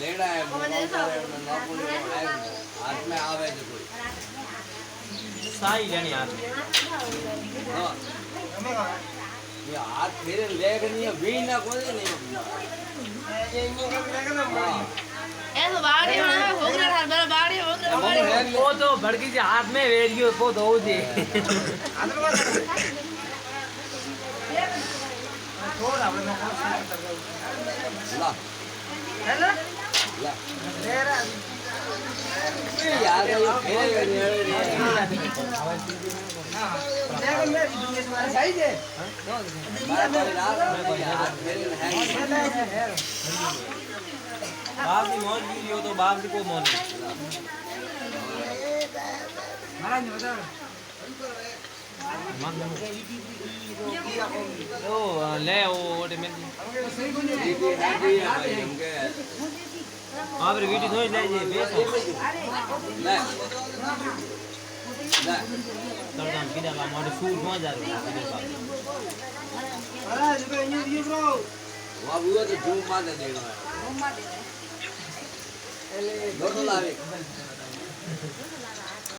लेना है हाथ में आवे जो कोई साई लेनी हाथ में हाँ ये हाथ फेरे लेग नहीं है भी ना कोई नहीं हाँ ऐसा बाड़ी होना है होगरे हाथ बड़ा बाड़ी वो तो भड़की से हाथ में वेरियो को दो जी थोड़ा अपने में कौन सा ला है ना ला तेरा यार ये फेरे देखो मैं बिजनेस वाला सही है बाप की मौज की हो तो बाप की को मौज महाराज बता ओ ले वो ओटे में आप रे वीडियो नोज ले जे बेसो ले ले सरदाम किदा ला मोडे शूट न जा रे महाराज ये ब्रो वो वो तो झूम मार देना है घुमा दे दोनों लावे